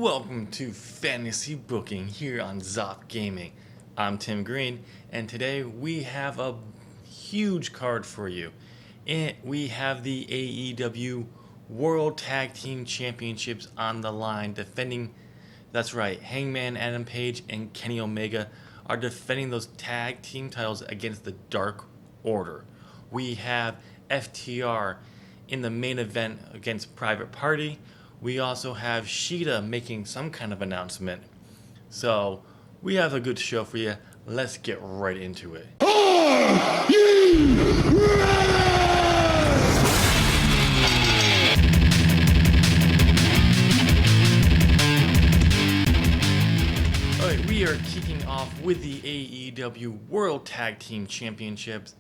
Welcome to Fantasy Booking here on Zop Gaming. I'm Tim Green, and today we have a huge card for you. We have the AEW World Tag Team Championships on the line defending, that's right, Hangman Adam Page and Kenny Omega are defending those tag team titles against the Dark Order. We have FTR in the main event against Private Party. We also have Shida making some kind of announcement. So, we have a good show for you. Let's get right into it. Are you ready? Alright, we are kicking off with the AEW World Tag Team Championships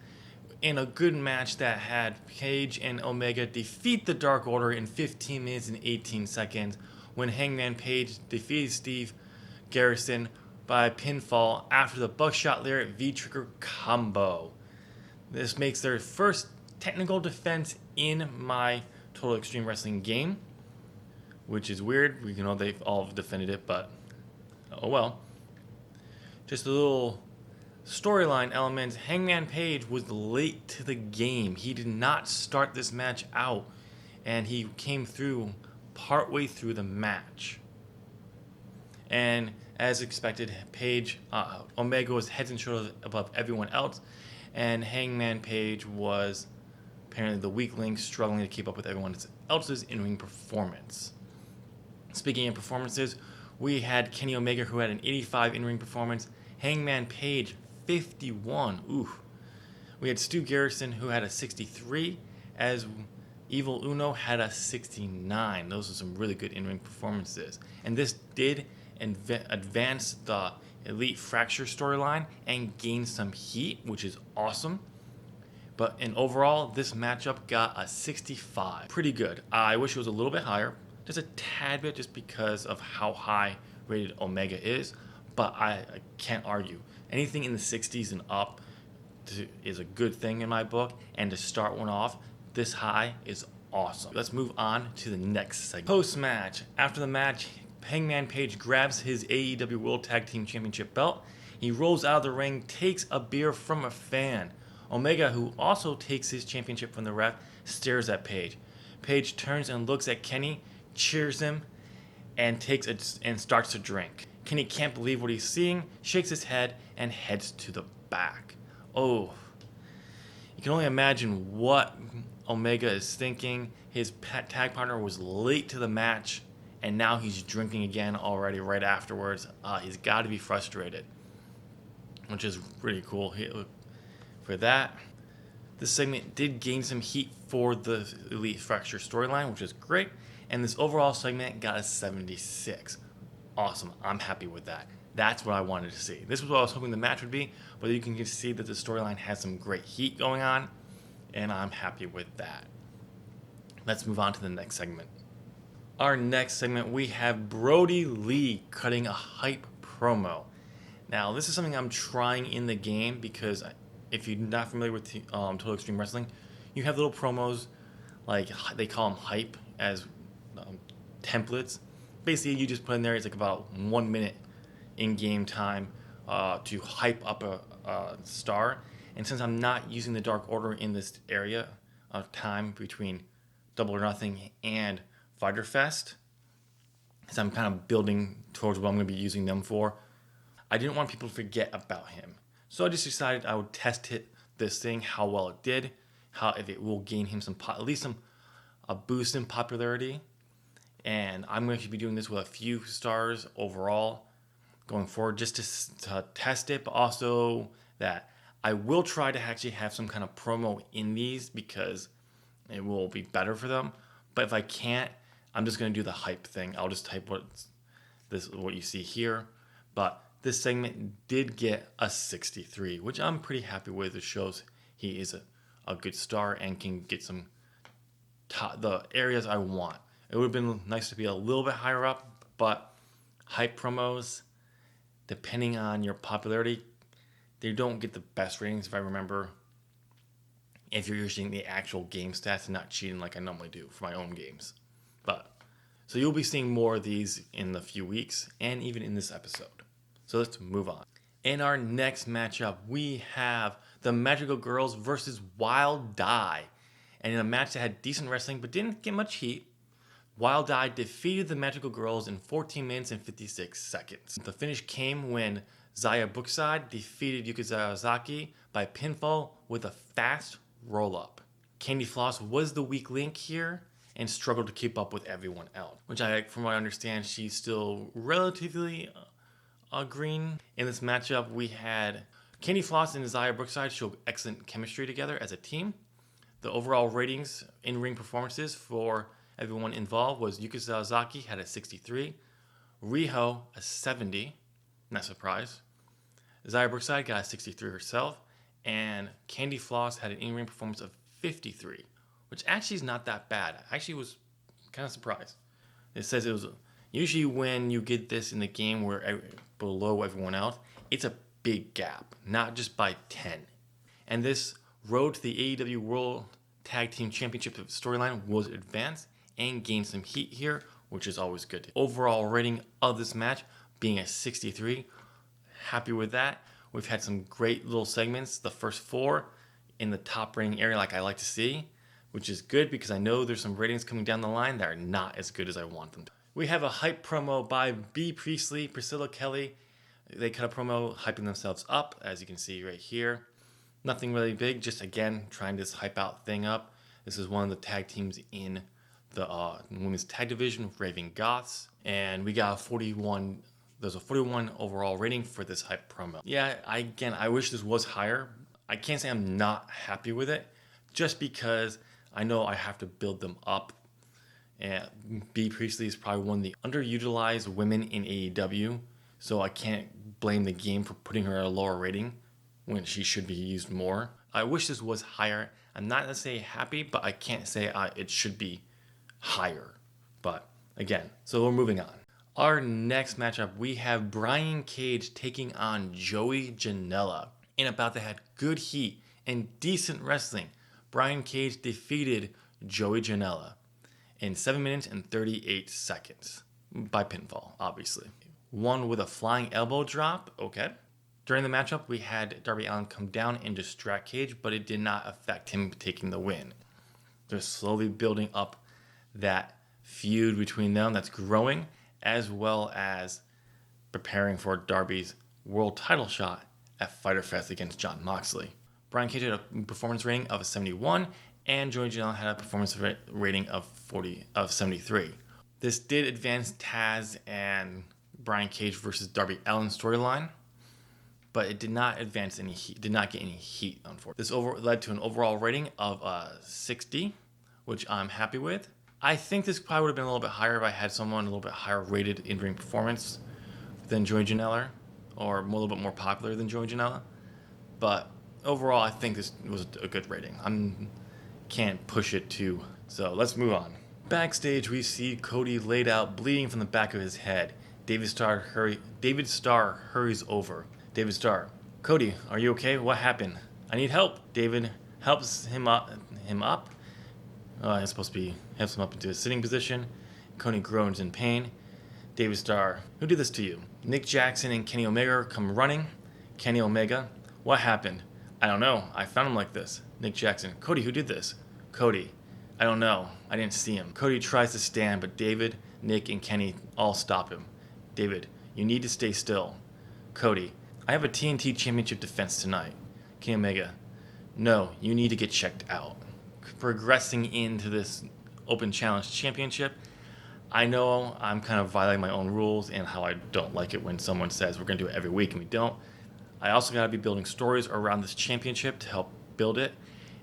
in a good match that had Page and Omega defeat the Dark Order in 15 minutes and 18 seconds when Hangman Page defeated Steve Garrison by pinfall after the Buckshot Lariat V-Trigger combo. This makes their first technical defense in my Total Extreme Wrestling game, which is weird. We know they've all defended it, but oh well. Just a little storyline elements. Hangman Page was late to the game. He did not start this match out, and he came through partway through the match. And as expected, Omega was heads and shoulders above everyone else, and Hangman Page was apparently the weak link, struggling to keep up with everyone else's in-ring performance. Speaking of performances, we had Kenny Omega, who had an 85 in-ring performance. Hangman Page, 51. Ooh. We had Stu Garrison, who had a 63, as Evil Uno had a 69. Those are some really good in-ring performances. And this did advance the Elite Fracture storyline and gain some heat, which is awesome. But in overall, this matchup got a 65. Pretty good. I wish it was a little bit higher. Just a tad bit, just because of how high rated Omega is. But I can't argue. Anything in the 60s and up is a good thing in my book. And to start one off this high is awesome. Let's move on to the next segment. Post-match. After the match, Hangman Page grabs his AEW World Tag Team Championship belt. He rolls out of the ring, takes a beer from a fan. Omega, who also takes his championship from the ref, stares at Page. Page turns and looks at Kenny, cheers him, and starts to drink. Kenny can't believe what he's seeing, shakes his head, and heads to the back. Oh, you can only imagine what Omega is thinking. His tag partner was late to the match, and now he's drinking again already right afterwards. He's got to be frustrated, which is pretty cool for that. This segment did gain some heat for the Elite Fracture storyline, which is great, and this overall segment got a 76. Awesome. I'm happy with that. That's what I wanted to see. This was what I was hoping the match would be, but you can just see that the storyline has some great heat going on, and I'm happy with that. Let's move on to the next segment. Our next segment, we have Brody Lee cutting a hype promo. Now, this is something I'm trying in the game because if you're not familiar with Total Extreme Wrestling, you have little promos, like they call them hype, as templates. Basically, you just put in there, it's like about 1 minute in-game time to hype up a star. And since I'm not using the Dark Order in this area of time between Double or Nothing and Fighter Fest, because I'm kind of building towards what I'm going to be using them for, I didn't want people to forget about him. So I just decided I would test this thing, how well it did, if it will gain him at least a boost in popularity. And I'm going to be doing this with a few stars overall going forward, just to test it, but also that I will try to actually have some kind of promo in these because it will be better for them. But if I can't, I'm just going to do the hype thing. I'll just type what you see here. But this segment did get a 63, which I'm pretty happy with. It shows he is a good star and can get the areas I want. It would have been nice to be a little bit higher up, but hype promos, depending on your popularity, they don't get the best ratings, if I remember, if you're using the actual game stats and not cheating like I normally do for my own games. But So you'll be seeing more of these in the few weeks and even in this episode. So let's move on. In our next matchup, we have the Magical Girls versus Wild Die. And in a match that had decent wrestling but didn't get much heat, Wild Die defeated the Magical Girls in 14 minutes and 56 seconds. The finish came when Zaya Brookside defeated Yuka Sakazaki by pinfall with a fast roll-up. Candy Floss was the weak link here and struggled to keep up with everyone else, which from what I understand, she's still relatively green. In this matchup, we had Candy Floss and Zaya Brookside show excellent chemistry together as a team. The overall ratings, in-ring performances for everyone involved was Yuka Sakazaki had a 63, Riho a 70, not surprised. Zaya Brookside got a 63 herself, and Candy Floss had an in-ring performance of 53, which actually is not that bad. I actually was kind of surprised. It says it was usually when you get this in the game where below everyone else, it's a big gap, not just by 10. And this road to the AEW World Tag Team Championship storyline was advanced and gained some heat here, which is always good. Overall rating of this match being a 63. Happy with that. We've had some great little segments, the first 4 in the top rating area like I like to see, which is good because I know there's some ratings coming down the line that are not as good as I want them to. We have a hype promo by B. Priestley, Priscilla Kelly. They cut a promo hyping themselves up, as you can see right here. Nothing really big, just again, trying this hype out thing up. This is one of the tag teams in the women's tag division with Raving Goths. And we got a 41, there's a 41 overall rating for this hype promo. Yeah, I wish this was higher. I can't say I'm not happy with it, just because I know I have to build them up. And B. Priestley is probably one of the underutilized women in AEW, so I can't blame the game for putting her at a lower rating when she should be used more. I wish this was higher. I'm not necessarily happy, but I can't say it should be higher. But again, so we're moving on. Our next matchup, we have Brian Cage taking on Joey Janella. In a bout that had good heat and decent wrestling, Brian Cage defeated Joey Janella in 7 minutes and 38 seconds by pinfall, obviously. Won with a flying elbow drop, okay. During the matchup, we had Darby Allin come down and distract Cage, but it did not affect him taking the win. They're slowly building up that feud between them that's growing, as well as preparing for Darby's world title shot at Fyter Fest against Jon Moxley. Brian Cage had a performance rating of a 71, and Joey Janela had a performance rating of 73. This did advance Taz and Brian Cage versus Darby Allin storyline, but it did not advance any heat, did not get any heat, unfortunately. This led to an overall rating of 60, which I'm happy with. I think this probably would have been a little bit higher if I had someone a little bit higher rated in-ring performance than Joey Janela, or a little bit more popular than Joey Janela. But overall, I think this was a good rating. Can't push it too. So let's move on. Backstage, we see Cody laid out, bleeding from the back of his head. David Starr hurries over. David Starr, Cody, are you okay? What happened? I need help. David helps him up. It's supposed to be helps him up into a sitting position. Cody groans in pain. David Starr, who did this to you? Nick Jackson and Kenny Omega come running. Kenny Omega, what happened? I don't know. I found him like this. Nick Jackson, Cody, who did this? Cody, I don't know. I didn't see him. Cody tries to stand, but David, Nick, and Kenny all stop him. David, you need to stay still. Cody, I have a TNT Championship defense tonight. Kenny Omega, no, you need to get checked out. Progressing into this Open Challenge Championship, I know I'm kind of violating my own rules and how I don't like it when someone says we're going to do it every week and we don't. I also got to be building stories around this championship to help build it,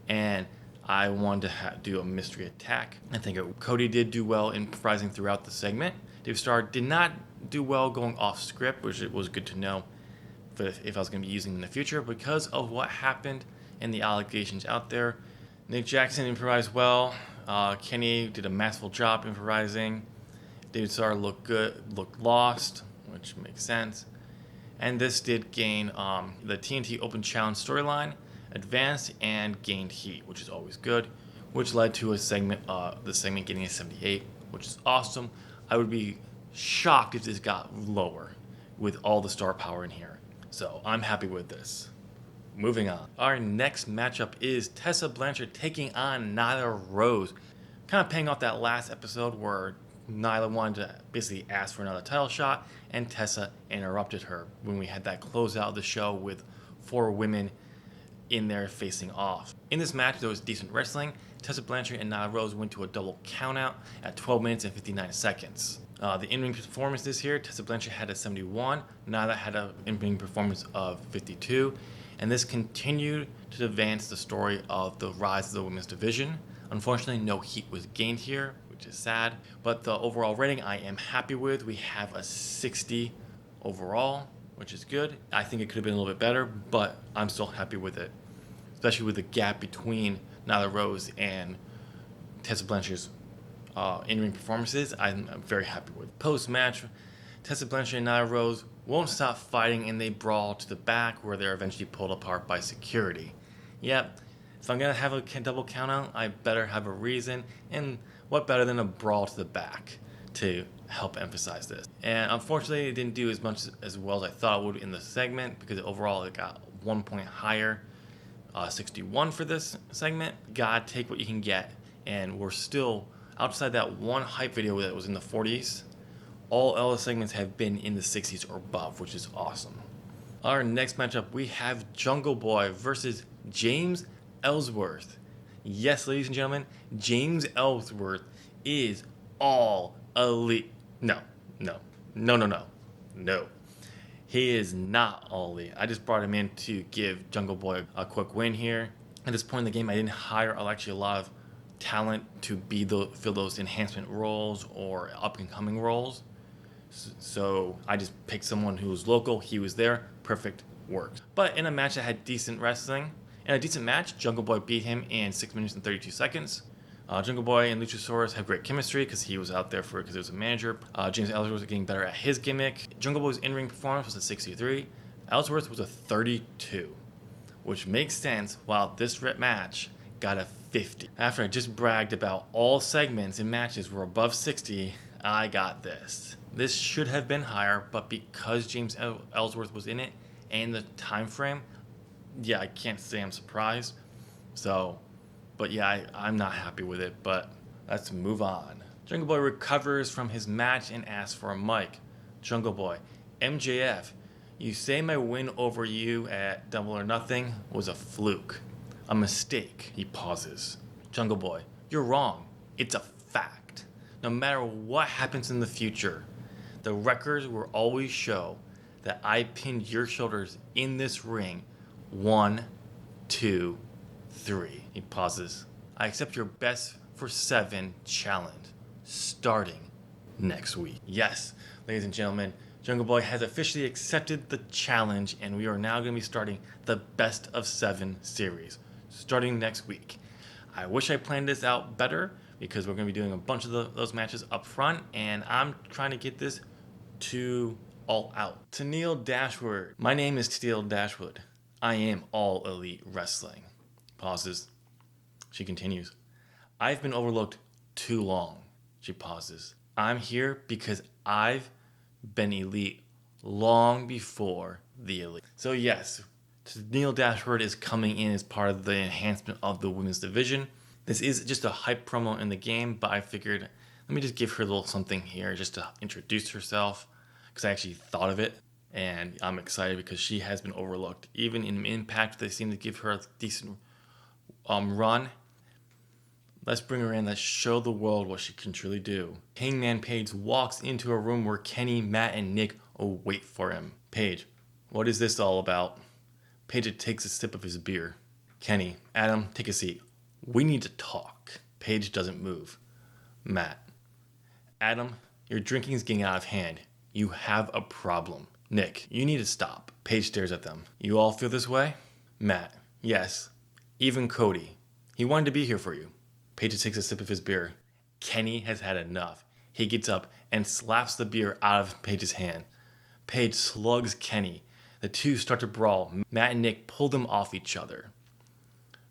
and I wanted to do a mystery attack. I think Cody did do well improvising throughout the segment. Dave Starr did not do well going off script, which it was good to know if I was going to be using in the future because of what happened and the allegations out there. Nick Jackson improvised well. Kenny did a masterful job improvising. David Starr looked lost, which makes sense. And this did gain the TNT Open Challenge storyline, advanced and gained heat, which is always good, which led to the segment getting a 78, which is awesome. I would be shocked if this got lower with all the star power in here. So I'm happy with this. Moving on. Our next matchup is Tessa Blanchard taking on Nyla Rose. Kind of paying off that last episode where Nyla wanted to basically ask for another title shot, and Tessa interrupted her when we had that closeout of the show with 4 women in there facing off. In this match, there was decent wrestling. Tessa Blanchard and Nyla Rose went to a double countout at 12 minutes and 59 seconds. The in-ring performances here, Tessa Blanchard had a 71, Nyla had an in-ring performance of 52, and this continued to advance the story of the rise of the women's division. Unfortunately, no heat was gained here, which is sad, but the overall rating I am happy with. We have a 60 overall, which is good. I think it could have been a little bit better, but I'm still happy with it, especially with the gap between Nyla Rose and Tessa Blanchard's in-ring performances. I'm very happy with. Post-match, Tessa Blanchard and Nyla Rose won't stop fighting, and they brawl to the back where they're eventually pulled apart by security. Yep, if I'm going to have a double countout, I better have a reason, and what better than a brawl to the back to help emphasize this. And unfortunately, it didn't do as much as well as I thought it would in the segment, because overall it got 1 point higher, 61 for this segment. Gotta take what you can get, and we're still outside that one hype video that was in the 40s. All other segments have been in the 60s or above, which is awesome. Our next matchup, we have Jungle Boy versus James Ellsworth. Yes, ladies and gentlemen, James Ellsworth is all elite. No. He is not all elite. I just brought him in to give Jungle Boy a quick win here. At this point in the game, I didn't hire actually a lot of talent to fill those enhancement roles or up-and-coming roles. So I just picked someone who was local. He was there. Perfect. Worked. But in a match that had decent wrestling, in a decent match, Jungle Boy beat him in 6 minutes and 32 seconds. Jungle Boy and Luchasaurus have great chemistry because he was out there because he was a manager. James Ellsworth was getting better at his gimmick. Jungle Boy's in-ring performance was a 63. Ellsworth was a 32, which makes sense while this match got a 50. After I just bragged about all segments and matches were above 60, I got this. This should have been higher, but because James Ellsworth was in it and the time frame, yeah, I can't say I'm surprised. So, but yeah, I'm not happy with it, but let's move on. Jungle Boy recovers from his match and asks for a mic. Jungle Boy, MJF, you say my win over you at Double or Nothing was a fluke. A mistake. He pauses. Jungle Boy, you're wrong. It's a fact. No matter what happens in the future, the records will always show that I pinned your shoulders in this ring 1, 2, 3. He pauses. I accept your best for 7 challenge starting next week. Yes, ladies and gentlemen, Jungle Boy has officially accepted the challenge, and we are now going to be starting the best of 7 series starting next week. I wish I planned this out better because we're going to be doing a bunch of those matches up front, and I'm trying to get this to all out. To Neil Dashwood, my name is Teal Dashwood. I am all elite wrestling. Pauses. She continues. I've been overlooked too long. She pauses. I'm here because I've been elite long before the elite. So yes, Neil Dashwood is coming in as part of the enhancement of the women's division. This is just a hype promo in the game, but I figured let me just give her a little something here just to introduce herself, because I actually thought of it, and I'm excited because she has been overlooked. Even in Impact, they seem to give her a decent run. Let's bring her in. Let's show the world what she can truly do. Hangman Page walks into a room where Kenny, Matt, and Nick wait for him. Page, what is this all about? Page takes a sip of his beer. Kenny, Adam, take a seat. We need to talk. Page doesn't move. Matt, Adam, your drinking's getting out of hand. You have a problem. Nick, you need to stop. Page stares at them. You all feel this way? Matt, yes. Even Cody. He wanted to be here for you. Page takes a sip of his beer. Kenny has had enough. He gets up and slaps the beer out of Page's hand. Page slugs Kenny. The two start to brawl. Matt and Nick pull them off each other.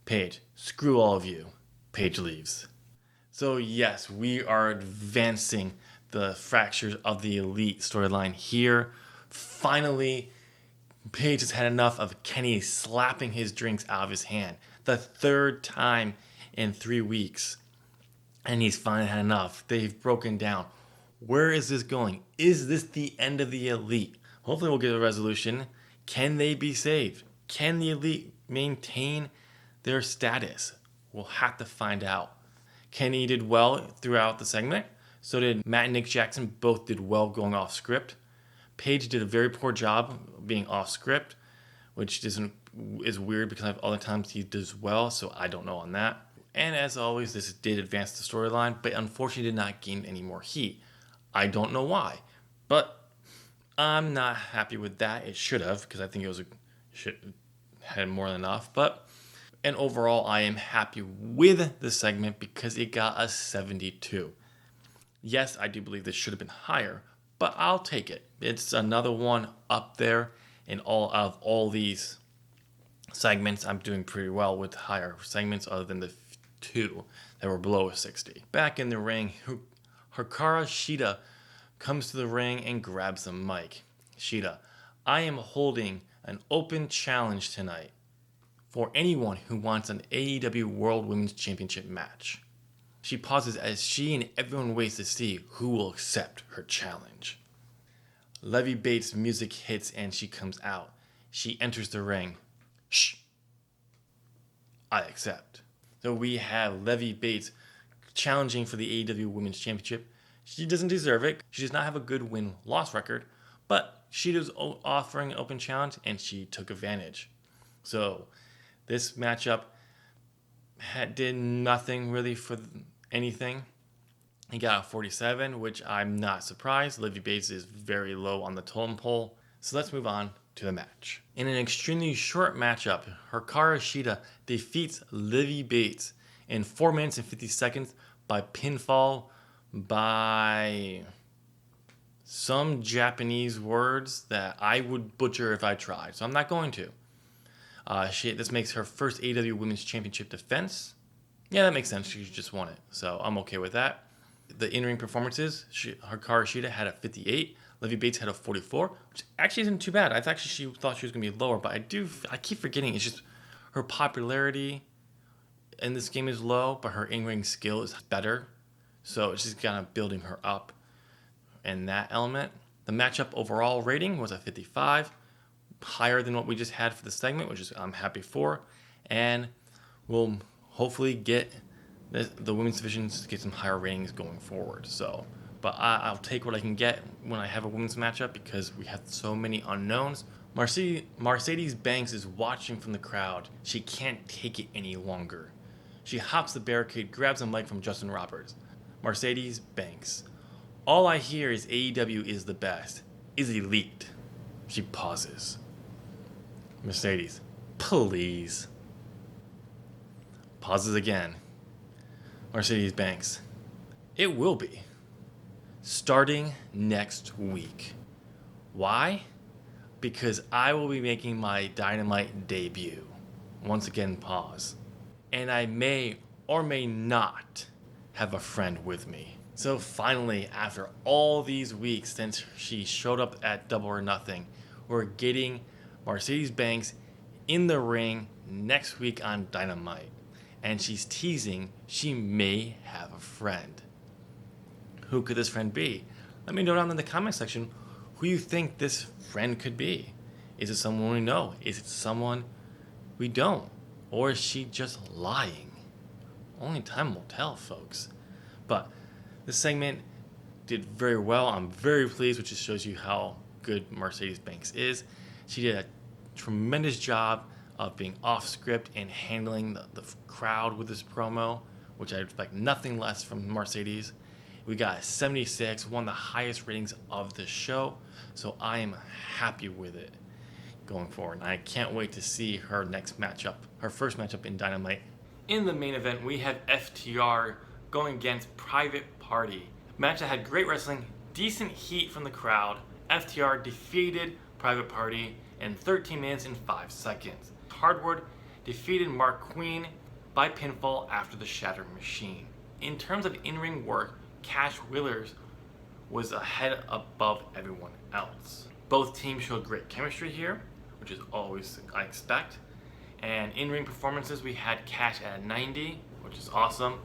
Page, screw all of you. Page leaves. So yes, we are advancing the fractures of the Elite storyline here. Finally, Paige has had enough of Kenny slapping his drinks out of his hand. The third time in 3 weeks. And he's finally had enough. They've broken down. Where is this going? Is this the end of the Elite? Hopefully we'll get a resolution. Can they be saved? Can the Elite maintain their status? We'll have to find out. Kenny did well throughout the segment. So did Matt and Nick Jackson. Both did well going off script. Paige did a very poor job being off script, which is weird because other times he does well, so I don't know on that. And as always, this did advance the storyline, but unfortunately did not gain any more heat. I don't know why, but I'm not happy with that. It should have, because I think should had more than enough. And overall, I am happy with the segment because it got a 72. Yes, I do believe this should have been higher, but I'll take it. It's another one up there in all these segments. I'm doing pretty well with higher segments other than the 2 that were below a 60. Back in the ring, Hikaru Shida comes to the ring and grabs the mic. Shida, I am holding an open challenge tonight for anyone who wants an AEW World Women's Championship match. She pauses as she and everyone waits to see who will accept her challenge. Levy Bates' music hits and she comes out. She enters the ring. Shh. I accept. So we have Levy Bates challenging for the AEW Women's Championship. She doesn't deserve it. She does not have a good win-loss record, but she was offering an open challenge and she took advantage. So this matchup did nothing really for anything. He got a 47, which I'm not surprised. Levy Bates is very low on the totem pole. So let's move on to the match. In an extremely short matchup, Hikaru Shida defeats Levy Bates in 4 minutes and 50 seconds by pinfall by some Japanese words that I would butcher if I tried. So I'm not going to. This makes her first AEW Women's Championship defense. Yeah, that makes sense. She just won it. So I'm okay with that. The in-ring performances, Hikaru Shida had a 58. Levy Bates had a 44, which actually isn't too bad. She thought she was going to be lower, but I keep forgetting. It's just her popularity in this game is low, but her in-ring skill is better. So it's just kind of building her up in that element. The matchup overall rating was a 55, higher than what we just had for the segment, which is I'm happy for. And we'll hopefully get the women's division to get some higher ratings going forward. But I'll take what I can get when I have a women's matchup because we have so many unknowns. Mercedes Banks is watching from the crowd. She can't take it any longer. She hops the barricade, grabs a mic from Justin Roberts. Mercedes Banks. All I hear is AEW is the best, is elite. She pauses. Mercedes, please. Pauses again. Mercedes Banks. It will be. Starting next week. Why? Because I will be making my Dynamite debut. Once again, pause. And I may or may not have a friend with me. So finally, after all these weeks since she showed up at Double or Nothing, we're getting Mercedes Banks in the ring next week on Dynamite. And she's teasing she may have a friend. Who could this friend be? Let me know down in the comment section who you think this friend could be. Is it someone we know? Is it someone we don't? Or is she just lying? Only time will tell, folks. But this segment did very well. I'm very pleased, which just shows you how good Mercedes Banks is. She did a tremendous job of being off script and handling the crowd with this promo, which I expect nothing less from Mercedes. We got a 76, one of the highest ratings of the show, so I am happy with it going forward. And I can't wait to see her next matchup, her first matchup in Dynamite. In the main event, we have FTR going against Private Party. Match that had great wrestling, decent heat from the crowd. FTR defeated Private Party in 13 minutes and 5 seconds. Hardwood defeated Mark Queen by pinfall after the Shatter Machine. In terms of in-ring work, Cash Wheeler's was ahead above everyone else. Both teams showed great chemistry here, which is always I expect. And in-ring performances, we had Cash at a 90, which is awesome.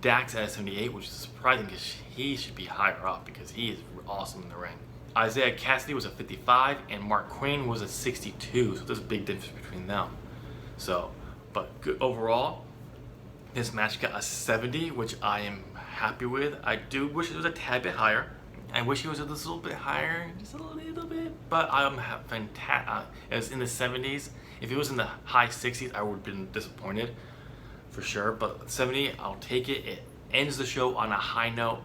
Dax at a 78, which is surprising because he should be higher up because he is awesome in the ring. Isaiah Cassidy was a 55 and Mark Quinn was a 62, so there's a big difference between them. So, but good overall, this match got a 70, which I am happy with. I do wish it was a tad bit higher. I wish it was a little bit higher, just a little bit, but I'm fantastic. It was in the 70s. If it was in the high 60s, I would have been disappointed for sure, but 70, I'll take it. It ends the show on a high note.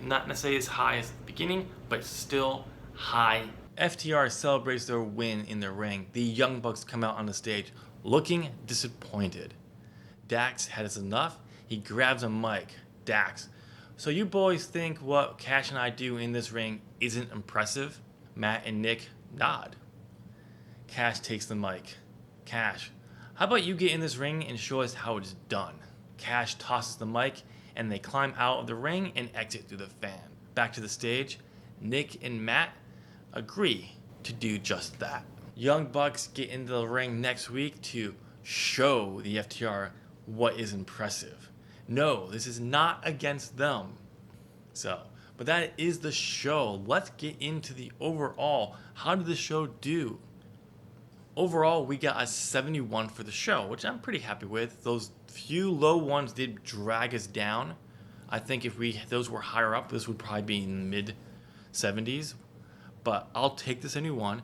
Not necessarily as high as the beginning, but still high. FTR celebrates their win in the ring. The Young Bucks come out on the stage looking disappointed. Dax has enough. He grabs a mic. Dax, so you boys think what Cash and I do in this ring isn't impressive? Matt and Nick nod. Cash takes the mic. Cash, how about you get in this ring and show us how it's done? Cash tosses the mic and they climb out of the ring and exit through the fan. Back to the stage, Nick and Matt agree to do just that. Young Bucks get into the ring next week to show the FTR what is impressive. No, this is not against them. But that is the show. Let's get into the overall. How did the show do? Overall, we got a 71 for the show, which I'm pretty happy with. Those few low ones did drag us down. I think if those were higher up, this would probably be in the mid 70s. But I'll take the 71.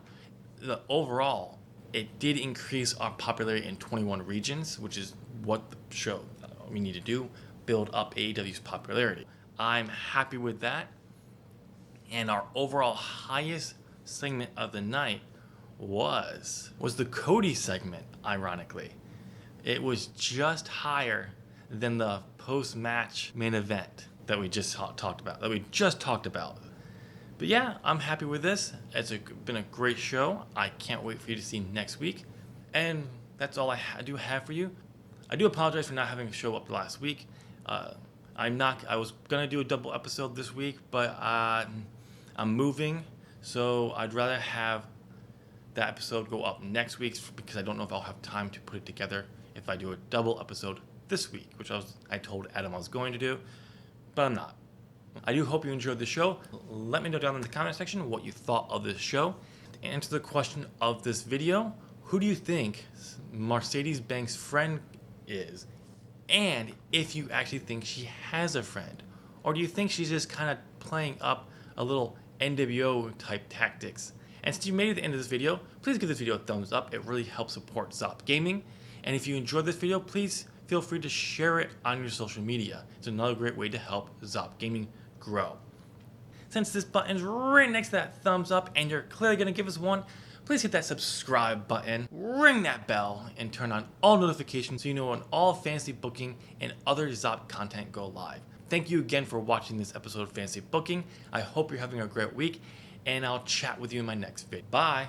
Overall, it did increase our popularity in 21 regions, which is what the show we need to do, build up AEW's popularity. I'm happy with that. And our overall highest segment of the night was the Cody segment, ironically. It was just higher than the post-match main event that we just talked about. But yeah, I'm happy with this. It's been a great show. I can't wait for you to see next week. And that's all I do have for you. I do apologize for not having a show up last week. I was gonna do a double episode this week, but I'm moving, so I'd rather have that episode go up next week because I don't know if I'll have time to put it together if I do a double episode this week, which I told Adam I was going to do, but I'm not. I do hope you enjoyed the show. Let me know down in the comment section what you thought of this show. To answer the question of this video, who do you think Mercedes Banks' friend is? And if you actually think she has a friend, or do you think she's just kind of playing up a little NWO type tactics? And since you made it to the end of this video, please give this video a thumbs up. It really helps support Zop Gaming. And if you enjoyed this video, please feel free to share it on your social media. It's another great way to help Zop Gaming grow. Since this button is right next to that thumbs up and you're clearly going to give us one, please hit that subscribe button, ring that bell, and turn on all notifications so you know when all fantasy booking and other Zop content go live. Thank you again for watching this episode of Fantasy Booking. I hope you're having a great week, and I'll chat with you in my next video. Bye!